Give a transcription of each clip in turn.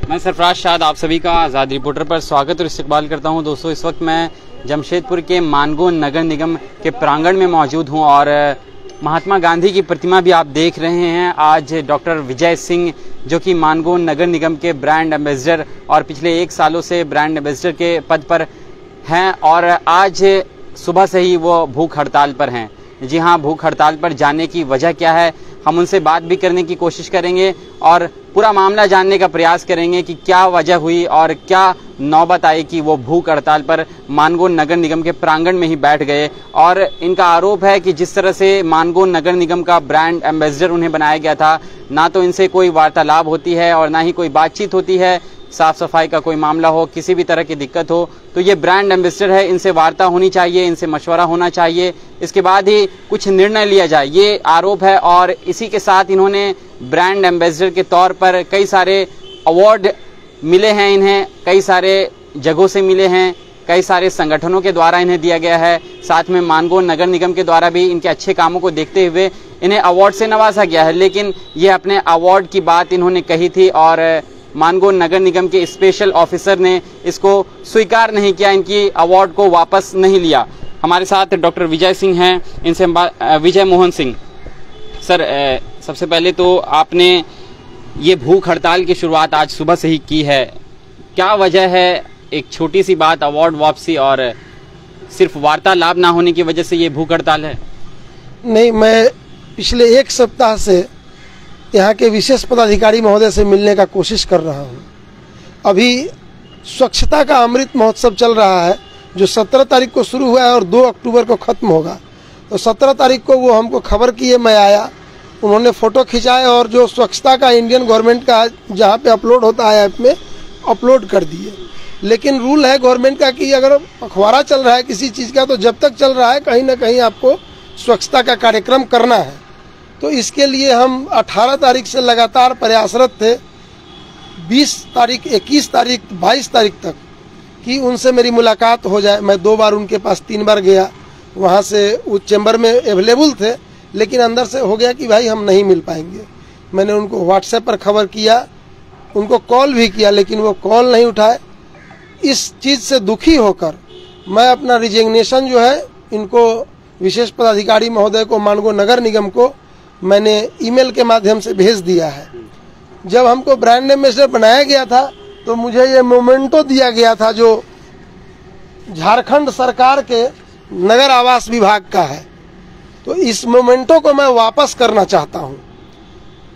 मैं सरफराज शाद आप सभी का आज़ाद रिपोर्टर पर स्वागत और इस्तकबाल करता हूं। दोस्तों, इस वक्त मैं जमशेदपुर के मानगोन नगर निगम के प्रांगण में मौजूद हूं और महात्मा गांधी की प्रतिमा भी आप देख रहे हैं। आज डॉक्टर विजय सिंह, जो कि मानगोन नगर निगम के ब्रांड एम्बेसडर और पिछले 1 सालों से ब्रांड एम्बेसडर के पद पर हैं, और आज सुबह से ही वो भूख हड़ताल पर हैं। जी हाँ, भूख हड़ताल पर जाने की वजह क्या है, हम उनसे बात भी करने की कोशिश करेंगे और पूरा मामला जानने का प्रयास करेंगे कि क्या वजह हुई और क्या नौबत आई कि वो भूख हड़ताल पर मानगोन नगर निगम के प्रांगण में ही बैठ गए। और इनका आरोप है कि जिस तरह से मानगोन नगर निगम का ब्रांड एम्बेसडर उन्हें बनाया गया था, ना तो इनसे कोई वार्तालाप होती है और ना ही कोई बातचीत होती है। साफ सफाई का कोई मामला हो, किसी भी तरह की दिक्कत हो तो ये ब्रांड एम्बेसडर है, इनसे वार्ता होनी चाहिए, इनसे मशवरा होना चाहिए, इसके बाद ही कुछ निर्णय लिया जाए, ये आरोप है। और इसी के साथ इन्होंने ब्रांड एम्बेसडर के तौर पर कई सारे अवार्ड मिले हैं, इन्हें कई सारे जगहों से मिले हैं, कई सारे संगठनों के द्वारा इन्हें दिया गया है। साथ में मानगोन नगर निगम के द्वारा भी इनके अच्छे कामों को देखते हुए इन्हें अवार्ड से नवाजा गया है। लेकिन ये अपने अवार्ड की बात इन्होंने कही थी और मानगोन नगर निगम के स्पेशल ऑफिसर ने इसको स्वीकार नहीं किया, इनकी अवार्ड को वापस नहीं लिया। हमारे साथ डॉक्टर विजय सिंह हैं, इनसे विजय मोहन सिंह सर, सबसे पहले तो आपने ये भूख हड़ताल की शुरुआत आज सुबह से ही की है, क्या वजह है? एक छोटी सी बात, अवार्ड वापसी और सिर्फ वार्तालाप ना होने की वजह से ये भूख हड़ताल है? नहीं, मैं पिछले 1 सप्ताह से यहाँ के विशेष पदाधिकारी महोदय से मिलने का कोशिश कर रहा हूँ। अभी स्वच्छता का अमृत महोत्सव चल रहा है, जो 17 तारीख को शुरू हुआ है और 2 अक्टूबर को ख़त्म होगा। तो 17 तारीख को वो हमको खबर किए, मैं आया, उन्होंने फ़ोटो खिंचाए और जो स्वच्छता का इंडियन गवर्नमेंट का जहाँ पे अपलोड होता है ऐप में अपलोड कर दिए। लेकिन रूल है गवर्नमेंट का कि अगर पखवाड़ा चल रहा है किसी चीज़ का, तो जब तक चल रहा है कहीं ना कहीं आपको स्वच्छता का कार्यक्रम करना है। तो इसके लिए हम 18 तारीख से लगातार प्रयासरत थे, 20 तारीख, 21 तारीख, 22 तारीख तक कि उनसे मेरी मुलाकात हो जाए। मैं 2 बार उनके पास 3 बार गया, वहाँ से उस चैम्बर में अवेलेबल थे, लेकिन अंदर से हो गया कि भाई हम नहीं मिल पाएंगे। मैंने उनको व्हाट्सएप पर खबर किया, उनको कॉल भी किया, लेकिन वो कॉल नहीं उठाए। इस चीज़ से दुखी होकर मैं अपना रिजिग्नेशन जो है इनको विशेष पदाधिकारी महोदय को, मानगोन नगर निगम को मैंने ईमेल के माध्यम से भेज दिया है। जब हमको ब्रांड एम्बेसडर बनाया गया था तो मुझे ये मोमेंटो दिया गया था, जो झारखंड सरकार के नगर आवास विभाग का है। तो इस मोमेंटो को मैं वापस करना चाहता हूँ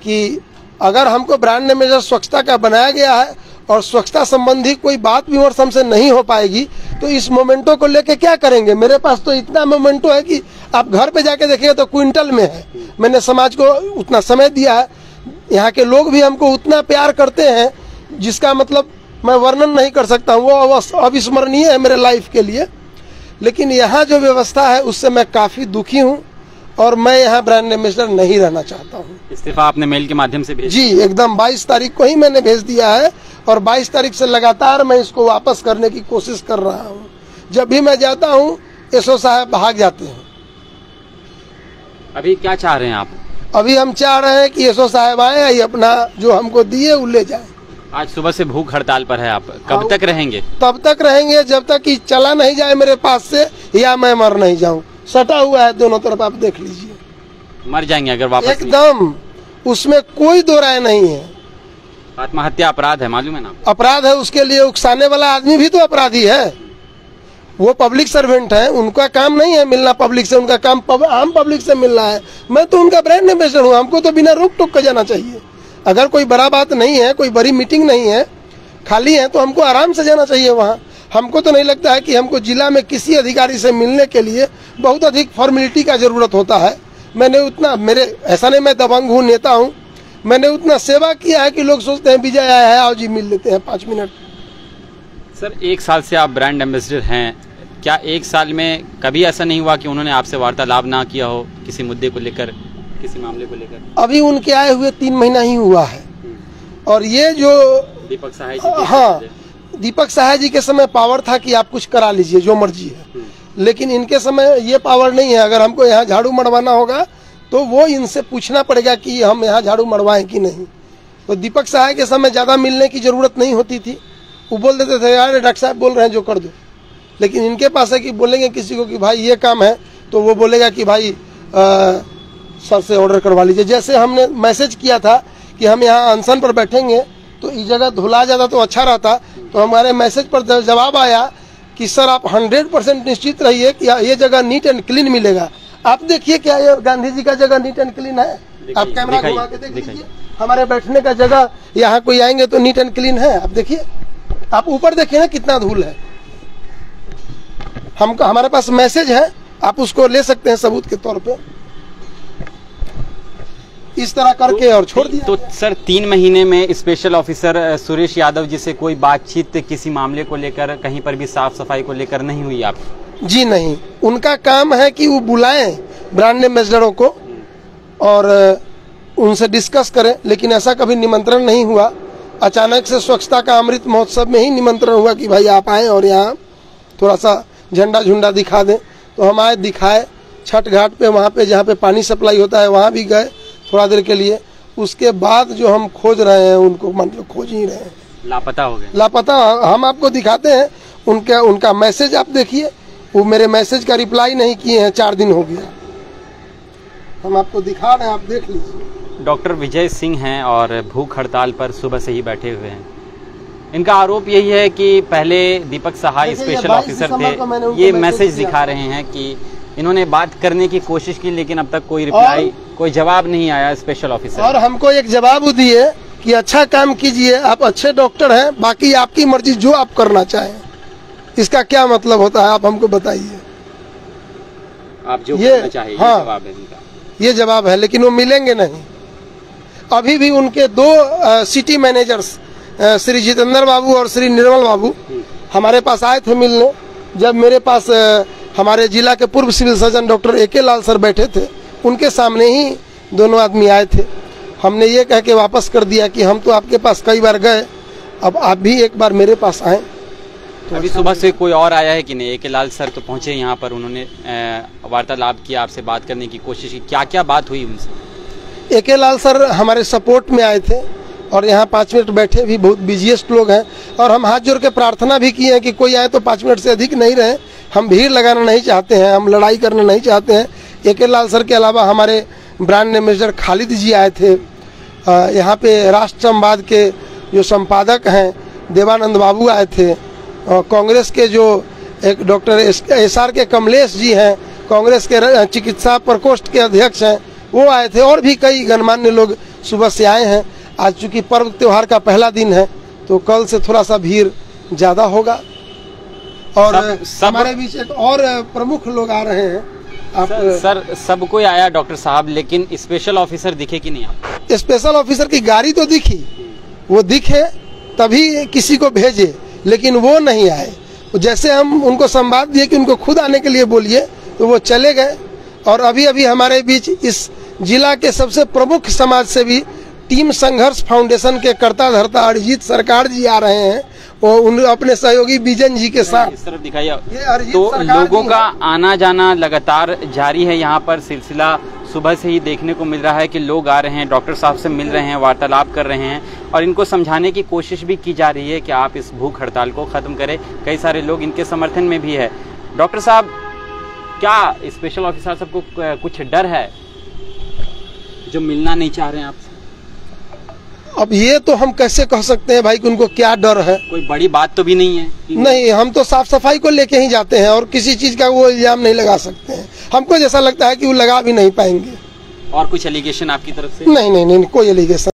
कि अगर हमको ब्रांड एम्बेसडर स्वच्छता का बनाया गया है और स्वच्छता संबंधी कोई बात विमर्श हमसे नहीं हो पाएगी, तो इस मोमेंटो को लेके क्या करेंगे? मेरे पास तो इतना मोमेंटो है कि आप घर पे जाके देखिए तो क्विंटल में है। मैंने समाज को उतना समय दिया है, यहाँ के लोग भी हमको उतना प्यार करते हैं जिसका मतलब मैं वर्णन नहीं कर सकता हूँ, वो अविस्मरणीय है मेरे लाइफ के लिए। लेकिन यहाँ जो व्यवस्था है उससे मैं काफ़ी दुखी हूँ और मैं यहाँ ब्रांड एम्बेसडर नहीं रहना चाहता हूँ। इस्तीफा आपने मेल के माध्यम से भेज? जी, एकदम 22 तारीख को ही मैंने भेज दिया है और 22 तारीख से लगातार मैं इसको वापस करने की कोशिश कर रहा हूँ। जब भी मैं जाता हूँ एसओ साहब भाग जाते हैं। अभी क्या चाह रहे हैं आप? अभी हम चाह रहे हैं कि एसओ साहब आए, अपना जो हमको दिए वो ले जाए। आज सुबह से भूख हड़ताल पर है आप, कब तक रहेंगे? तब तक रहेंगे जब तक कि चला नहीं जाए मेरे पास से या मैं मर नहीं जाऊं। सटा हुआ है दोनों तरफ, आप देख लीजिए। मर जाएंगे अगर वापस? एकदम, उसमें कोई दो राय नहीं है। आत्महत्या अपराध है, मालूम है ना? अपराध है, उसके लिए उकसाने वाला आदमी भी तो अपराधी है। वो पब्लिक सर्वेंट है, उनका काम नहीं है मिलना पब्लिक से, उनका काम आम पब्लिक से मिलना है। मैं तो उनका ब्रांड एम्बेसडर हूँ, हमको तो बिना रोक टोक के जाना चाहिए। अगर कोई बड़ा बात नहीं है, कोई बड़ी मीटिंग नहीं है, खाली है, तो हमको आराम से जाना चाहिए वहाँ। हमको तो नहीं लगता है कि हमको जिला में किसी अधिकारी से मिलने के लिए बहुत अधिक फॉर्मेलिटी का जरूरत होता है। मैंने उतना, मेरे ऐसा नहीं मैं दबंग हूँ, नेता हूँ, मैंने उतना सेवा किया है कि लोग सोचते हैं विजय आया है, आओ जी मिल लेते हैं 5 मिनट। सर, 1 साल से आप ब्रांड एम्बेसडर हैं, क्या एक साल में कभी ऐसा नहीं हुआ कि उन्होंने आपसे वार्तालाप ना किया हो किसी मुद्दे को लेकर, किसी मामले को लेकर? अभी उनके आए हुए 3 महीना ही हुआ है। और ये जो दीपक सहाय जी, हाँ, दीपक सहाय जी के समय पावर था कि आप कुछ करा लीजिए जो मर्जी है, लेकिन इनके समय ये पावर नहीं है। अगर हमको यहाँ झाड़ू मरवाना होगा तो वो इनसे पूछना पड़ेगा कि हम यहाँ झाड़ू मरवाएं कि नहीं। तो दीपक सहाय के समय ज़्यादा मिलने की ज़रूरत नहीं होती थी, वो बोल देते थे यार डॉक्टर साहब बोल रहे हैं जो कर दो। लेकिन इनके पास है कि बोलेंगे किसी को कि भाई ये काम है तो वो बोलेगा कि भाई सर से ऑर्डर करवा लीजिए। जैसे हमने मैसेज किया था कि हम यहाँ अनशन पर बैठेंगे तो इस जगह धुला जाता तो अच्छा रहता, तो हमारे मैसेज पर जवाब आया कि सर आप 100% निश्चित रहिए कि ये जगह नीट एंड क्लीन मिलेगा। आप देखिए क्या ये गांधी जी का जगह नीट एंड क्लीन है? आप कैमरा घुमा के देख लीजिए, हमारे बैठने का जगह यहाँ कोई आएंगे तो नीट एंड क्लीन है। आप देखिए, आप ऊपर देखिए ना कितना धूल है। हमको हमारे पास मैसेज है, आप उसको ले सकते हैं सबूत के तौर पे। इस तरह करके और छोड़ दिया। तो सर 3 महीने में स्पेशल ऑफिसर सुरेश यादव जी से कोई बातचीत किसी मामले को लेकर, कहीं पर भी साफ सफाई को लेकर नहीं हुई आप? जी नहीं, उनका काम है कि वो बुलाएं ब्रांड एम्बेसडरों को और उनसे डिस्कस करें, लेकिन ऐसा कभी निमंत्रण नहीं हुआ। अचानक से स्वच्छता का अमृत महोत्सव में ही निमंत्रण हुआ कि भाई आप आए और यहाँ थोड़ा सा झंडा झुंडा दिखा दें। तो हम आए, दिखाए, छठ घाट पे वहाँ पे जहाँ पे पानी सप्लाई होता है वहाँ भी गए थोड़ा देर के लिए। उसके बाद जो हम खोज रहे हैं उनको, मतलब खोज ही रहे हैं, लापता हो गए। लापता हम आपको दिखाते हैं। उनका मैसेज आप देखिए, वो मेरे मैसेज का रिप्लाई नहीं किए हैं, 4 दिन हो गया। हम आपको दिखा रहे हैं, आप देख लीजिए। डॉक्टर विजय सिंह हैं और भूख हड़ताल पर सुबह से ही बैठे हुए हैं। इनका आरोप यही है कि पहले दीपक सहाय स्पेशल ऑफिसर थे, ये मैसेज दिखा रहे हैं कि इन्होंने बात करने की कोशिश की लेकिन अब तक कोई रिप्लाई, कोई जवाब नहीं आया स्पेशल ऑफिसर। और हमको एक जवाब दिए कि अच्छा काम कीजिए, आप अच्छे डॉक्टर हैं, बाकी आपकी मर्जी जो आप करना चाहें। इसका क्या मतलब होता है आप हमको बताइए। आप जो करना चाहिए, हाँ, ये जवाब है इनका। ये जवाब है, लेकिन वो मिलेंगे नहीं। अभी भी उनके 2 सिटी मैनेजर्स श्री जितेंद्र बाबू और श्री निर्मल बाबू हमारे पास आए थे मिलने। जब मेरे पास हमारे जिला के पूर्व सिविल सर्जन डॉक्टर AK लाल सर बैठे थे, उनके सामने ही दोनों आदमी आए थे। हमने ये कह के वापस कर दिया कि हम तो आपके पास कई बार गए, अब आप भी एक बार मेरे पास आए। तो अभी सुबह से कोई और आया है कि नहीं? AK लाल सर तो पहुंचे यहाँ पर, उन्होंने वार्तालाप किया, आपसे बात करने की कोशिश की, क्या क्या बात हुई उनसे? AK लाल सर हमारे सपोर्ट में आए थे और यहाँ 5 मिनट बैठे, भी बहुत बिजिएस्ट लोग हैं। और हम हाथ जोड़ के प्रार्थना भी किए हैं कि कोई आए तो 5 मिनट से अधिक नहीं रहे। हम भीड़ लगाना नहीं चाहते हैं, हम लड़ाई करना नहीं चाहते हैं। AK लाल सर के अलावा हमारे ब्रांड एम्बेसडर खालिद जी आए थे। यहाँ पे राष्ट्र संवाद के जो संपादक हैं देवानंद बाबू आए थे। कांग्रेस के जो एक डॉक्टर SR के कमलेश जी हैं, कांग्रेस के चिकित्सा प्रकोष्ठ के अध्यक्ष हैं, वो आए थे। और भी कई गणमान्य लोग सुबह से आए हैं। आज चूंकि पर्व त्योहार का पहला दिन है तो कल से थोड़ा सा भीड़ ज्यादा होगा। और हमारे बीच एक और प्रमुख लोग आ रहे हैं। आप सर सब कोई आया डॉक्टर साहब, लेकिन स्पेशल ऑफिसर दिखे कि नहीं आप? स्पेशल ऑफिसर की गाड़ी तो दिखी, वो दिखे तभी किसी को भेजे, लेकिन वो नहीं आए। जैसे हम उनको संवाद दिए कि उनको खुद आने के लिए बोलिए तो वो चले गए। और अभी अभी हमारे बीच इस जिला के सबसे प्रमुख समाज सेवी टीम संघर्ष फाउंडेशन के कर्ता धर्ता अरिजीत सरकार जी आ रहे हैं, वो उन अपने सहयोगी बिजन जी के साथ। इस तरफ दिखाइए। तो लोगों का आना जाना लगातार जारी है। यहाँ पर सिलसिला सुबह से ही देखने को मिल रहा है कि लोग आ रहे हैं, डॉक्टर साहब से मिल रहे हैं, वार्तालाप कर रहे हैं और इनको समझाने की कोशिश भी की जा रही है कि आप इस भूख हड़ताल को खत्म करें। कई सारे लोग इनके समर्थन में भी है। डॉक्टर साहब, क्या स्पेशल ऑफिसर सबको कुछ डर है जो मिलना नहीं चाह रहे हैं आपसे? अब ये तो हम कैसे कह सकते हैं भाई कि उनको क्या डर है? कोई बड़ी बात तो भी नहीं है। नहीं, हम तो साफ सफाई को लेके ही जाते हैं और किसी चीज का वो इल्जाम नहीं लगा सकते हैं। हमको जैसा लगता है कि वो लगा भी नहीं पाएंगे। और कुछ एलिगेशन आपकी तरफ से? नहीं, कोई एलिगेशन